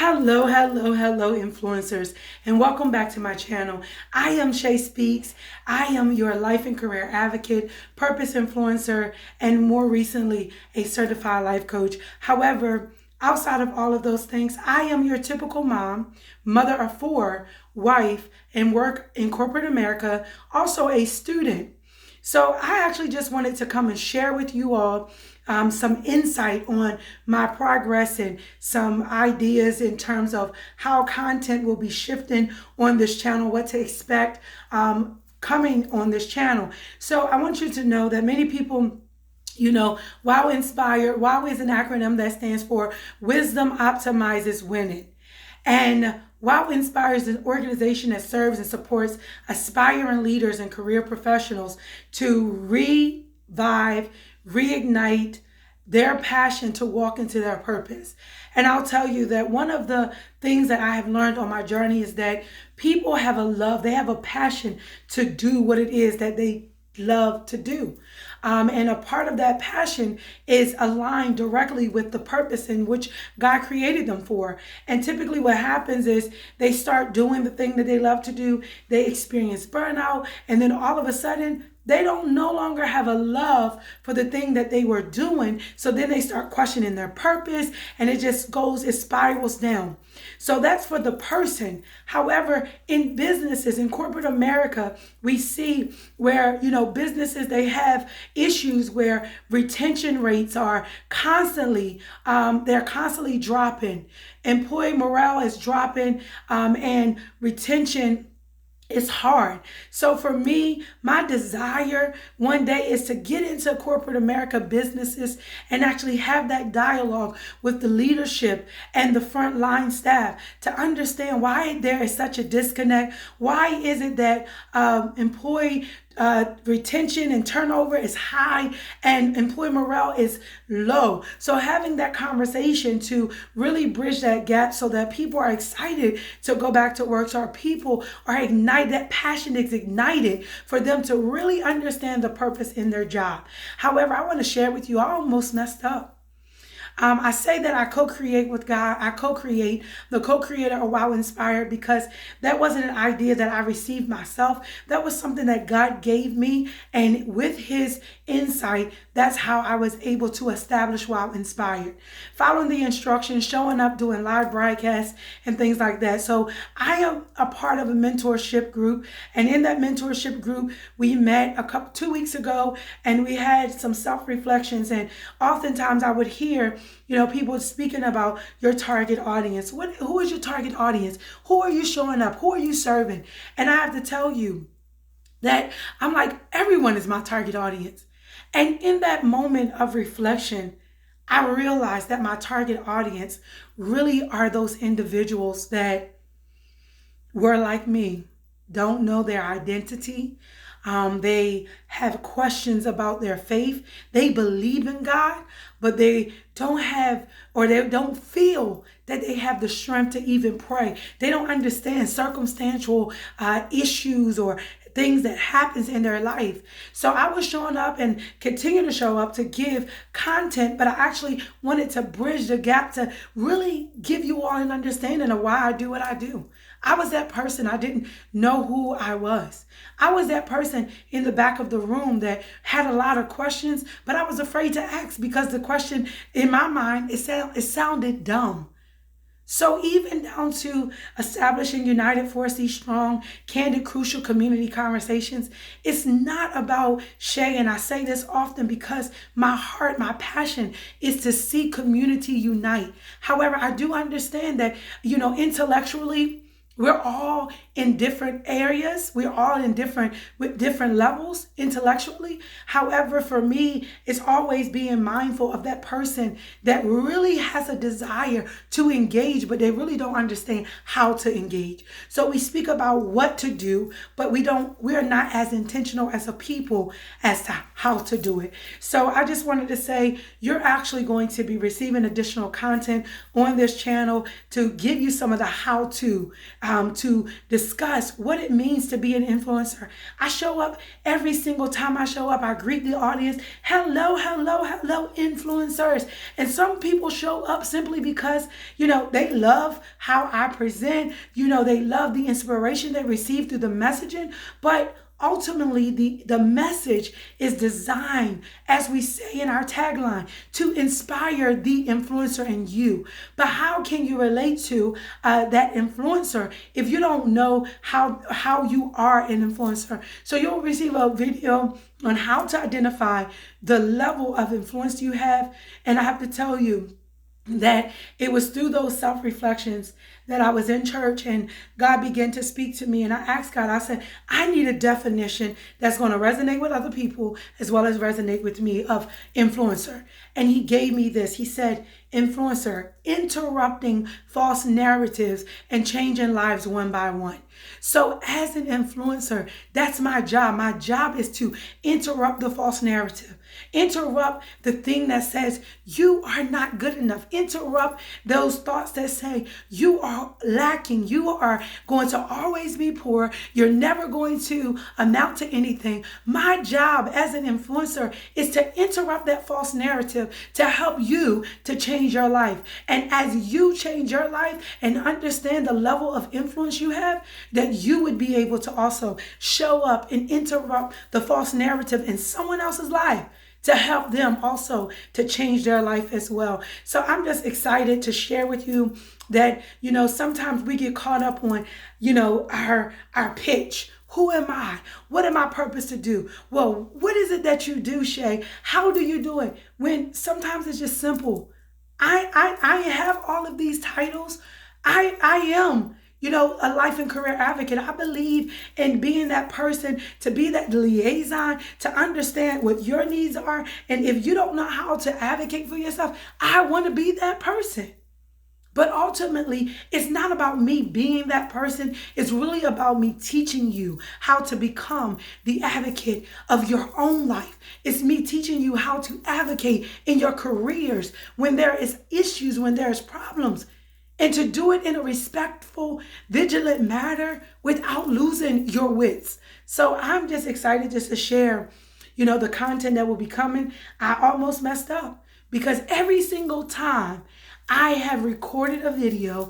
Hello, influencers, and welcome back to my channel. I am Shay Speaks. I am your life and career advocate, purpose influencer, and more recently, a certified life coach. However, outside of all of those things, I am your typical mom, mother of four, wife, and work in corporate America, also a student. So I actually just wanted to come and share with you all some insight on my progress and some ideas in terms of how content will be shifting on this channel, what to expect coming on this channel. So I want you to know that many people, WOW Inspired, WOW is an acronym that stands for Wisdom Optimizes Winning. And WOW Inspires is an organization that serves and supports aspiring leaders and career professionals to revive, reignite their passion to walk into their purpose. And I'll tell you that one of the things that I have learned on my journey is that people have a love, they have a passion to do what it is that they love to do. And a part of that passion is aligned directly with the purpose in which God created them for. And typically what happens is they start doing the thing that they love to do. They experience burnout. And then all of a sudden, they don't no longer have a love for the thing that they were doing. So then they start questioning their purpose, and it just goes, it spirals down. So that's for the person. However, in businesses, in corporate America, we see where, businesses, they have issues where retention rates are constantly, they're constantly dropping. Employee morale is dropping, and retention it's hard. So for me, my desire one day is to get into corporate America businesses and actually have that dialogue with the leadership and the frontline staff to understand why there is such a disconnect. Why is it that employee retention and turnover is high and employee morale is low? So having that conversation to really bridge that gap so that people are excited to go back to work, so our people are ignited, that passion is ignited for them to really understand the purpose in their job. However, I want to share with you, I almost messed up. I say that I co-create with God. I co-create, the co-creator of WOW Inspired, because that wasn't an idea that I received myself. That was something that God gave me. And with his insight, that's how I was able to establish WOW Inspired. Following the instructions, showing up, doing live broadcasts and things like that. So I am a part of a mentorship group. And in that mentorship group, we met 2 weeks ago, and we had some self-reflections. And oftentimes I would hear people speaking about your target audience. Who is your target audience? Who are you showing up? Who are you serving? And I have to tell you that I'm like, everyone is my target audience. And in that moment of reflection, I realized that my target audience really are those individuals that were like me, don't know their identity. They have questions about their faith. They believe in God, but they don't have, or they don't feel that they have the strength to even pray. They don't understand circumstantial issues or things that happens in their life. So I was showing up and continue to show up to give content, but I actually wanted to bridge the gap to really give you all an understanding of why I do what I do. I was that person. I didn't know who I was. I was that person in the back of the room that had a lot of questions, but I was afraid to ask because the question in my mind, it sounded dumb. So even down to establishing United 4C Strong, candid, crucial community conversations, it's not about Shay, and I say this often because my heart, my passion is to see community unite. However, I do understand that, intellectually, we're all in different areas. We're all with different levels intellectually. However, for me, it's always being mindful of that person that really has a desire to engage, but they really don't understand how to engage. So we speak about what to do, but we're not as intentional as a people as to how to do it. So I just wanted to say, you're actually going to be receiving additional content on this channel to give you some of the how to to discuss what it means to be an influencer. I show up every single time I show up. I greet the audience. Hello, hello, hello, influencers. And some people show up simply because, they love how I present. They love the inspiration they receive through the messaging. But ultimately, the message is designed, as we say in our tagline, to inspire the influencer in you. But how can you relate to that influencer if you don't know how you are an influencer? So you'll receive a video on how to identify the level of influence you have. And I have to tell you that it was through those self-reflections that I was in church and God began to speak to me. And I asked God, I said, I need a definition that's going to resonate with other people as well as resonate with me of influencer. And he gave me this. He said, influencer, interrupting false narratives and changing lives one by one. So as an influencer, that's my job. My job is to interrupt the false narrative. Interrupt the thing that says you are not good enough. Interrupt those thoughts that say you are lacking. You are going to always be poor. You're never going to amount to anything. My job as an influencer is to interrupt that false narrative to help you to change your life. And as you change your life and understand the level of influence you have, that you would be able to also show up and interrupt the false narrative in someone else's life to help them also to change their life as well. So I'm just excited to share with you that, sometimes we get caught up on, our pitch. Who am I? What am I purpose to do? Well, what is it that you do, Shay? How do you do it? When sometimes it's just simple. I have all of these titles. I am a life and career advocate. I believe in being that person, to be that liaison, to understand what your needs are. And if you don't know how to advocate for yourself, I want to be that person. But ultimately, it's not about me being that person. It's really about me teaching you how to become the advocate of your own life. It's me teaching you how to advocate in your careers when there is issues, when there's problems. And to do it in a respectful, vigilant manner without losing your wits. So I'm just excited just to share, the content that will be coming. I almost messed up because every single time I have recorded a video,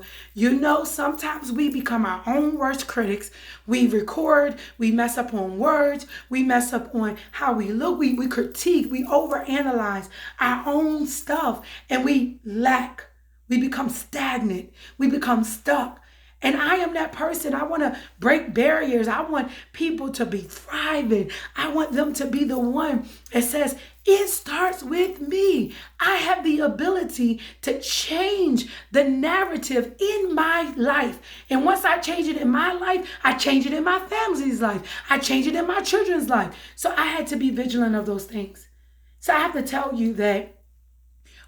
sometimes we become our own worst critics. We record, we mess up on words, we mess up on how we look, we critique, we overanalyze our own stuff, and we lack. We become stagnant. We become stuck. And I am that person. I want to break barriers. I want people to be thriving. I want them to be the one that says, it starts with me. I have the ability to change the narrative in my life. And once I change it in my life, I change it in my family's life. I change it in my children's life. So I had to be vigilant of those things. So I have to tell you that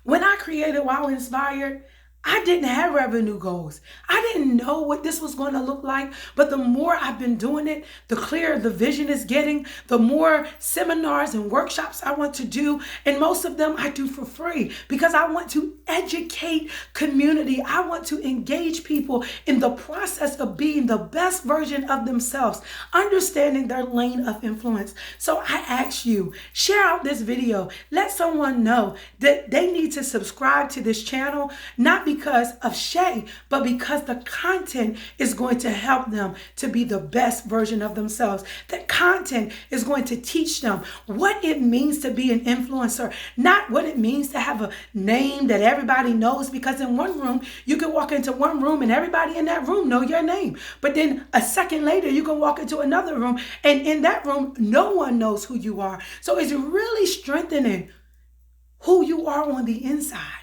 when I created Wow Inspired, I didn't have revenue goals. I didn't know what this was going to look like. But the more I've been doing it, the clearer the vision is getting, the more seminars and workshops I want to do. And most of them I do for free because I want to educate community. I want to engage people in the process of being the best version of themselves, understanding their lane of influence. So I ask you, share out this video. Let someone know that they need to subscribe to this channel, not because of Shay, but because the content is going to help them to be the best version of themselves. The content is going to teach them what it means to be an influencer, not what it means to have a name that everybody knows, because in one room, you can walk into one room and everybody in that room know your name. But then a second later, you can walk into another room and in that room, no one knows who you are. So it's really strengthening who you are on the inside,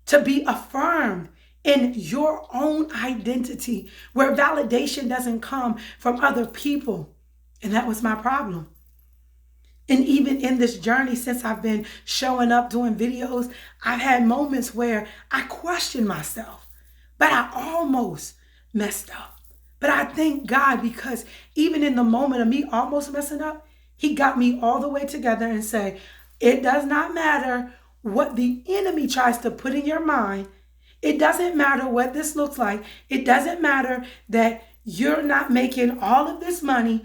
to be affirmed in your own identity, where validation doesn't come from other people. And that was my problem. And even in this journey, since I've been showing up doing videos, I've had moments where I questioned myself, but I almost messed up. But I thank God, because even in the moment of me almost messing up, He got me all the way together and say, it does not matter what the enemy tries to put in your mind. It doesn't matter what this looks like. It doesn't matter that you're not making all of this money.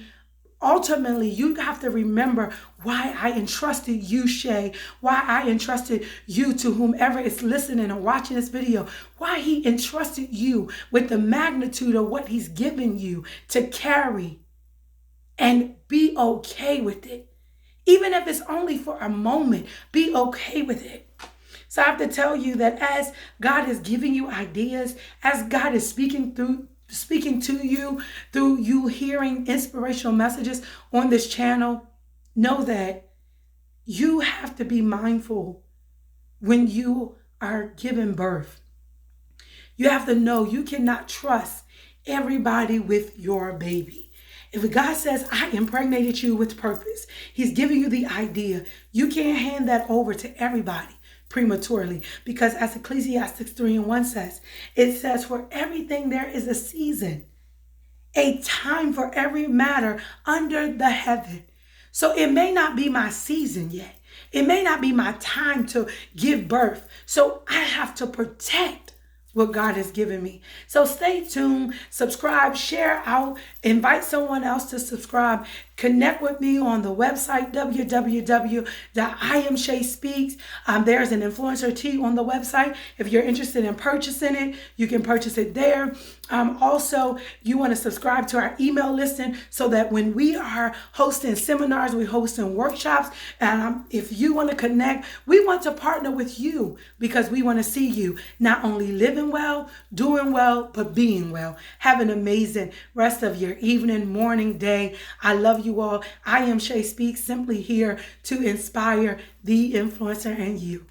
Ultimately, you have to remember why I entrusted you, Shay, why I entrusted you to whomever is listening or watching this video, why he entrusted you with the magnitude of what he's given you to carry, and be okay with it. Even if it's only for a moment, be okay with it. So I have to tell you that as God is giving you ideas, as God is speaking to you through you hearing inspirational messages on this channel, know that you have to be mindful when you are giving birth. You have to know you cannot trust everybody with your baby. If God says, I impregnated you with purpose, he's giving you the idea, you can't hand that over to everybody prematurely, because as Ecclesiastes 3:1 says, it says, for everything there is a season, a time for every matter under the heaven. So it may not be my season yet. It may not be my time to give birth. So I have to protect what God has given me. So stay tuned, subscribe, share out, invite someone else to subscribe. Connect with me on the website, www.IamShaySpeaks. There's an influencer tee on the website. If you're interested in purchasing it, you can purchase it there. Also, you want to subscribe to our email listing so that when we are hosting seminars, we're hosting workshops, and if you want to connect, we want to partner with you because we want to see you not only living well, doing well, but being well. Have an amazing rest of your evening, morning, day. I love you all. I am Shay Speaks, simply here to inspire the influencer and you.